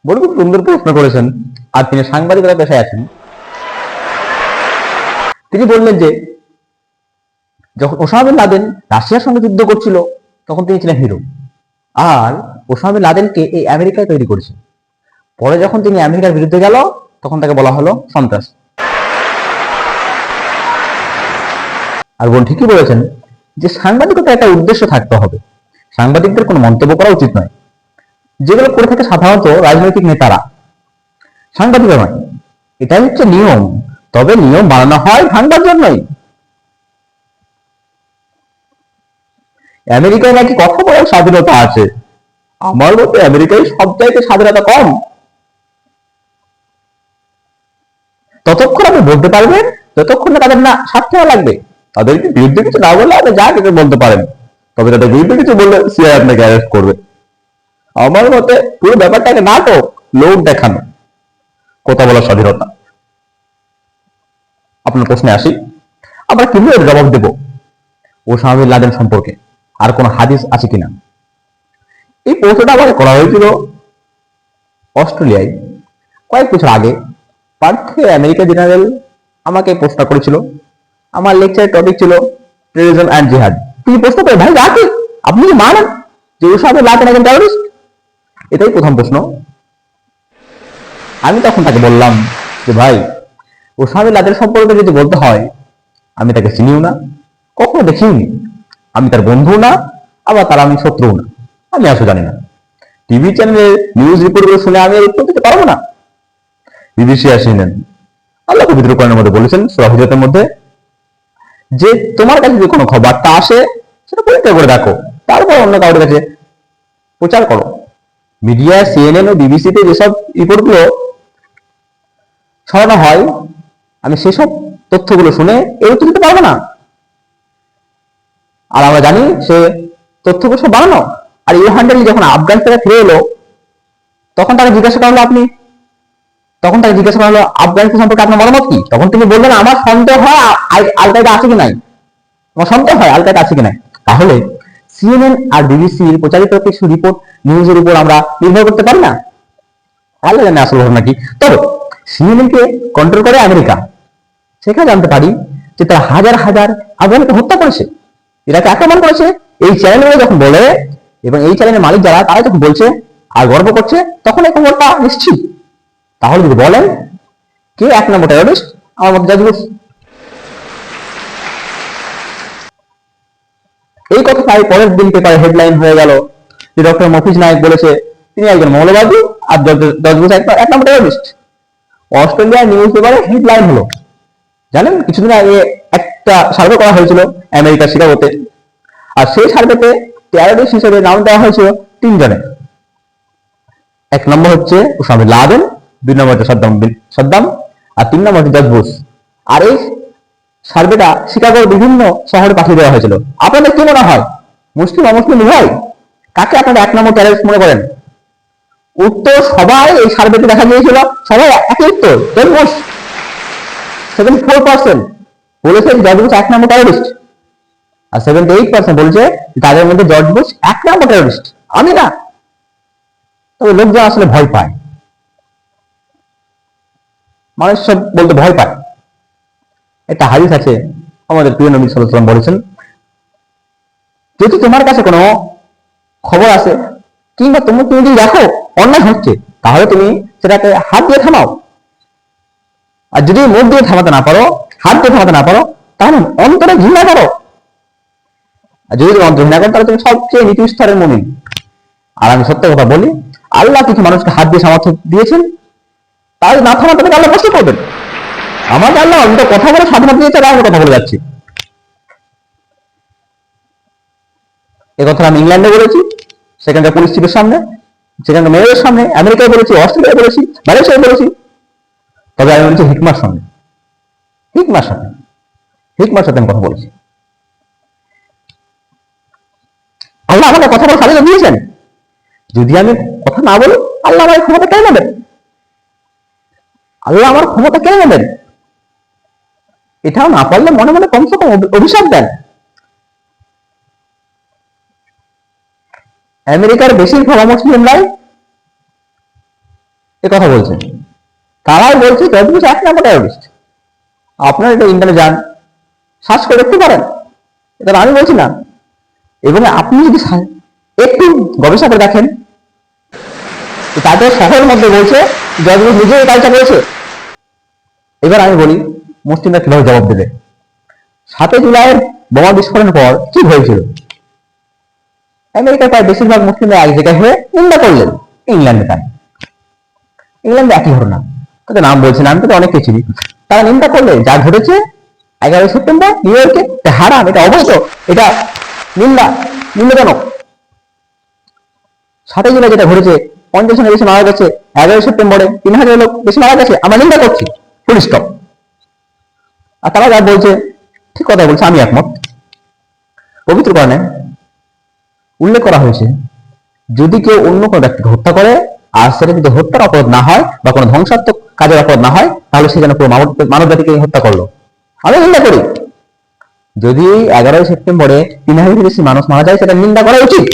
বড় খুব সুন্দর প্রশ্ন করেছেন। আর তিনি সাংবাদিকতার পেশায় আছেন। তিনি বললেন যে যখন ওসামা বিন লাদেন রাশিয়ার সঙ্গে যুদ্ধ করছিল তখন তিনি ছিলেন হিরো, আর ওসামা বিন লাদেনকে এই আমেরিকায় তৈরি করেছে। পরে যখন তিনি আমেরিকার বিরুদ্ধে গেল তখন তাকে বলা হলো সন্ত্রাস। আর বোন ঠিকই বলেছেন যে সাংবাদিকতার একটা উদ্দেশ্য থাকতে হবে। সাংবাদিকদের কোনো মন্তব্য করা উচিত নয়, যেগুলো করে থাকে সাধারণত রাজনৈতিক নেতারা, সাংবাদিকরা নয়। এটাই হচ্ছে নিয়ম। তবে নিয়ম বানানো হয় ভাঙবার জন্যই। আমেরিকায় নাকি কথা বলার স্বাধীনতা আছে। আমার মতে আমেরিকায় সব চাইতে স্বাধীনতা কম। ততক্ষণ আপনি বলতে পারবেন যতক্ষণ না তাদের না স্বার্থ লাগবে। তাদেরকে বিরুদ্ধে কিছু না বললে আপনি যা কিছু বলতে পারেন, তবে তাদের বিরুদ্ধে কিছু বললে সিআই আপনাকে অ্যারেস্ট করবে। আমার মতে পুরো ব্যাপারটাকে নাটক, লোক দেখানো, কথা বলার স্বাধীনতা। আপনার প্রশ্নে আসি, আমরা কিভাবে জবাব দেব ওসামা বিন লাদেন সম্পর্কে আর কোন হাদিস আছে কিনা। এই প্রশ্নটা আমাকে করা হয়েছিল অস্ট্রেলিয়ায় কয়েক বছর আগে। পার্থে আমেরিকা জেনারেল আমাকে প্রশ্ন করেছিল। আমার লেকচারের টপিক ছিল টেররিজম অ্যান্ড জিহাদ। তিনি প্রশ্ন করে, ভাই রাখি আপনি কি মানেন যে ওসামা বিন লাদেন একজন টেররিস্ট? এটাই প্রথম প্রশ্ন। আমি তখন তাকে বললাম যে ভাই, ওসামা বিন লাদেন সম্পর্কে যদি বলতে হয়, আমি তাকে চিনিও না, কখনো দেখিওনি। আমি তার বন্ধু না, আবার তার আমি শত্রু না। আমি আসলে জানি না। টিভি চ্যানেলের নিউজ রিপোর্টগুলো শুনে আমি উত্তর দিতে পারবো না। বিবিসি আসেন, আল্লাহ পবিত্র কোরআনের মধ্যে বলেছেন সূরা হুজরাতের মধ্যে যে তোমার কাছে যে কোনো খবরটা আসে সেটা পরীক্ষা করে দেখো, তারপর অন্য কারোর কাছে প্রচার করো। মিডিয়া সিএনএন ও বিবিসিতে যেসব রিপোর্টগুলো ছড়ানো হয়, আমি সেসব তথ্যগুলো শুনে এর উত্তর দিতে পারবো না। আর আমরা জানি সে তথ্যগুলো সব বানানো। আর ইউহান্ডালি যখন আফগান থেকে ফিরে এলো তখন তাকে জিজ্ঞাসা করা হলো আফগানিস্তান সম্পর্কে আপনার মতামত কি। তখন তিনি বললেন আমার সন্দেহ হয় আল কায়দা আছে কি নাই, আমার সন্দেহ হয় আল কায়দা আছে কি নাই। তাহলে সিএনএন আর বিবিসির প্রচারিত কিছু রিপোর্ট নিউজের উপর আমরা নির্ভর করতে পারি না? আল্লাহ জানে আসল ঘটনা কি। তবে সিএনএন কে কন্ট্রোল করে আমেরিকা। সেখানে জানতে পারি যে তারা হাজার হাজার আফগানকে হত্যা করেছে, ইরাকে আক্রমণ করেছে। এই চ্যানেলগুলো যখন বলে এবং এই চ্যানেলের মালিক যারা তারা যখন বলছে আর গর্ব করছে, তখন এই খবরটা নিশ্চিত। তাহলে যদি বলেন কে এক নম্বর টেররিস্ট, আমার মতে জর্জ বুশ। এই কথা তাই পরের দিন পেপারে হেডলাইন হয়ে গেল যে ডক্টর মফিজ নায়েক বলেছে তিনি একজন মৌলবাদী আর জর্জ বুশ এক নম্বর টেররিস্ট। অস্ট্রেলিয়ার নিউজ পেপারে হেডলাইন হলো। জানেন কিছুদিন আগে একটা সার্ভে করা হয়েছিল আমেরিকার শিকাগোতে, আর সেই সার্ভেতে টেররিস্ট হিসেবে নাম দেওয়া হয়েছিল তিনজনের। এক নম্বর হচ্ছে ওসামা বিন লাদেন, দুই নম্বর হচ্ছে সাদ্দাম, আর তিন নম্বর হচ্ছে জর্জ বুশ। আর এই সার্ভেটা শিকাগোর বিভিন্ন শহরে পাঠিয়ে দেওয়া হয়েছিল। আপনাদের কি মনে হয়, মুসলিম অমুসলিম উভয়, কাকে আপনারা এক নম্বর টেররিস্ট মনে করেন? উত্তর সবাই এই সার্ভেতে দেখা গিয়েছিল সবাই একই উত্তর, জর্জ বুশ। 74% বলেছে জর্জ বুশ এক নম্বর টেররিস্ট, আর 78% বলছে তাদের মধ্যে জর্জ বুশ এক নম্বর টেররিস্ট, আমি না। তবে লোকজন আসলে ভয় পায়, মানুষ সব বলতে ভয় পায়। একটা হাদিস আছে, আমাদের প্রিয় নবী সাল্লাল্লাহু আলাইহি ওয়াসাল্লাম বলেছেন যদি তোমার কাছে কোনো খবর আছে কিংবা তুমি যদি দেখো অন্যায় হচ্ছে, তাহলে তুমি সেটাকে হাত দিয়ে থামাও। আর যদি মুখ দিয়ে থামাতে না পারো, হাত দিয়ে থামাতে না পারো, তাহলে অন্তরে ঘৃণা করো। আর যদি তুমি অন্তরে ঘৃণা করো তাহলে তুমি সবচেয়ে নিচু স্তরের মুমিন। আর আমি সত্য কথা বলি, আল্লাহ কিছু মানুষকে হাত দিয়ে সামর্থ্য দিয়েছেন, তাহলে না থামাতে পারলে আল্লাহ কষ্ট করবেন। আমাকে আল্লাহ আমি তো কথা বলে স্বাধীনতা দিয়েছে, আমি কথা বলে যাচ্ছি। এ কথা আমি ইংল্যান্ডে বলেছি, সেখানকার পুলিশ চিফের সামনে, সেখানকার মেয়রের সামনে, আমেরিকায় বলেছি, অস্ট্রেলিয়ায় বলেছি, মালয়েশিয়ায় বলেছি। তবে আমি বলেছি হিকমার সাথে আমি কথা বলেছি। আল্লাহ আমাকে কথা বলে স্বাধীনতা দিয়েছেন। যদি আমি কথা না বলি, আল্লাহ আমার ক্ষমতা কেড়ে নেবেন। এটাও না পারলে মনে মনে কমসে কম অভিশাপ দেন। আমেরিকার বেশিরভাগ মুসলিমরাই এ কথা বলছে। তারাই বলছে জর্জ বুশ 1 নম্বর টেরোরিস্ট। আপনারা এটা ইন্টারনেটে যান, সার্চ করে দেখতে পারেন, এটা আমি বলছি না। এবং আপনি যদি একটু গবেষণা করে দেখেন, তাদের শহরের মধ্যে বলছে জর্জ বুশ নিজে এই কাজটা করেছে। এবার আমি বলি মুসলিমরা কিভাবে জবাব দেবে। 7 জুলাইয়ের বোমা বিস্ফোরণের পর কি হয়েছিল? আমেরিকার প্রায় বেশিরভাগ মুসলিমরা এক জায়গায় হয়ে নিন্দা করলেন। ইংল্যান্ডে তাই, ইংল্যান্ডে একই ঘটনা, তাদের নাম বলছে না, আমি তো অনেক কিছু। তারা নিন্দা করলেন যা ঘটেছে 11 সেপ্টেম্বর নিউ ইয়র্কে, এটা হারাম, এটা অবৈধ, এটা নিন্দাজনক। 7 জুলাই যেটা ঘটেছে 50 জনের বেশি মারা গেছে, 11 সেপ্টেম্বরে 3000 লোক বেশি মারা গেছে, আমরা নিন্দা করছি, ফুল স্টপ। আর তারা যা বলছে ঠিক কথা বলছে, আমি একমত। পবিত্র কোরআনে উল্লেখ করা হয়েছে যদি কেউ অন্য কোনো ব্যক্তিকে হত্যা করে আর সেটা যদি হত্যার অপরাধ না হয় বা কোনো ধ্বংসাত্মক কাজের অপরাধ না হয়, তাহলে সে যেন পুরো মানব জাতিকে হত্যা করলো। আমি নিন্দা করি। যদি 11 সেপ্টেম্বরে 3000 বেশি মানুষ মারা যায়, সেটা নিন্দা করা উচিত।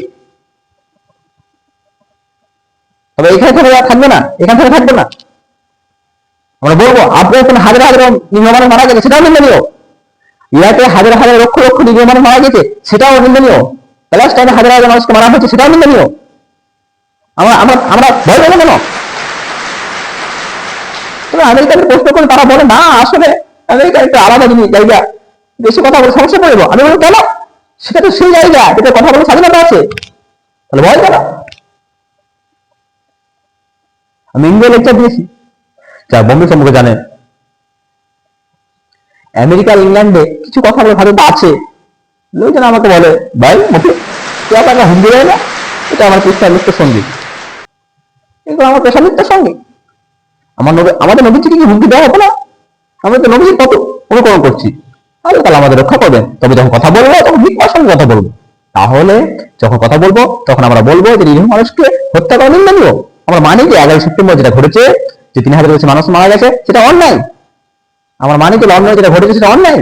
তবে এখানে থেকে থাকবে না, এখান থেকে থাকবে না। আমরা বলবো আফগানিস্তানে হাজার হাজার নিরীহ মানুষ মারা গেছে, সেটাও নিন্দনীয়। ইরাকে হাজার হাজার লক্ষ লক্ষ নিরীহ মানুষ মারা গেছে, সেটাও নিন্দনীয়। প্যালেস্টাইনে হাজার হাজার মানুষকে মারা হয়েছে, সেটাও নিন্দনীয়। আমরা ভয় পেলে কেন? আমেরিকাদের প্রশ্ন করে তারা বলে না, আসলে আমেরিকা একটা আলাদা জিনিস, জায়গা, বেশি কথা বলে সমস্যা পড়বো। আমি বলবো কেন? সেটা তো সেই জায়গা যেটা কথা বলে স্বাধীনতা আছে, তাহলে ভয় কেন? আমি ইন্ডিয়া লেকচার দিয়েছি, যা বম্বে সম্পর্কে জানেন। আমেরিকা ইংল্যান্ডে কিছু কথা বলে স্বাধীনতা আছে। লোকজন আমাকে বলে ভাই তুই আপনাকে হিন্দি দেয় না, এটা আমার পেশার মিত্র সঙ্গীত, এগুলো আমার পেশার মিত্র সঙ্গীত। আমাদের নবীর থেকে কি হুমকি দেওয়া হতো না? আমরা তো নবীর কত অনুকরণ করছি। আল্লাহ তাআলা আমাদের রক্ষা করবেন। তবে যখন কথা বলবো তখন বিকট সঙ্গে কথা বলবো। তাহলে যখন কথা বলবো তখন আমরা বলবো যে নিরীহ মানুষকে হত্যা করা নিন্দনীয়। আমরা মানি যে 11 সেপ্টেম্বর যেটা ঘটেছে, যে 3000 বেশি মানুষ মারা গেছে, সেটা অন্যায়। আমার মানি যে অন্যায় যেটা ঘটেছে সেটা অন্যায়।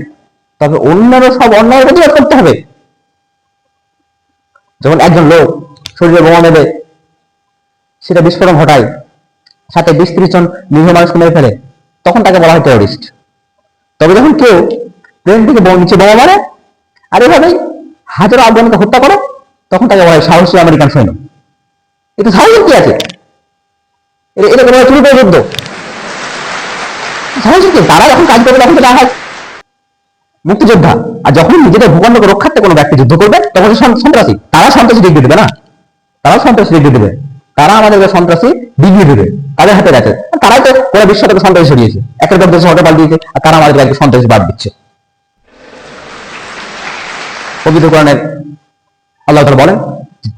তবে অন্যান্য সব অন্যায়ের প্রতিবাদ করতে হবে। যখন একজন লোক শরীরে বোমা নেবে, সেটা বিস্ফোরণ ঘটায়, সাথে 20-30 জন নিরীহ মানুষকে মেরে ফেলে, তখন তাকে বলা হয় টেরোরিস্ট। তবে যখন কেউ প্লেন থেকে নিচে বোমা মারে আর এভাবেই হাজারো আফগানকে হত্যা করে, তখন তাকে বলা হয় সাহসী আমেরিকান সৈন্য। এটা সাহসিক কি আছে? এটা কোনো চুরি করে যুদ্ধ সাহসিক কি? তারা যখন কাজ করবে তখন সেটা হয় মুক্তিযোদ্ধা। আর যখন নিজেদের ভূখণ্ডকে রক্ষার্থে কোনো ব্যক্তি যুদ্ধ করবে, তখন সন্ত্রাসী। তারা সন্ত্রাসী ডিগ্রি দেবে না, তারাও সন্ত্রাসী ডিগ্রি দেবে। তারা আমাদেরকে সন্ত্রাসী ডিগ্রি দেবে, তাদের হাতে গেছে। তারাই তো পুরো বিশ্ব থেকে সন্ত্রাসী সরিয়েছে, একের পর দেশে হটে পাল্টিয়েছে, আর তারা আমাদেরকে একটু সন্ত্রাসী বাদ দিচ্ছে। পবিত্র কোরআনের আল্লাহ তাআলা বলেন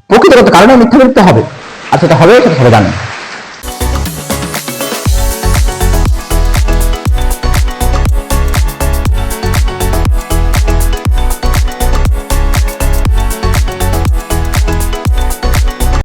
প্রকৃতিগত কারণে মিথ্যা বলতে হবে, আর সেটা হবে সেটা সবাই জানেন।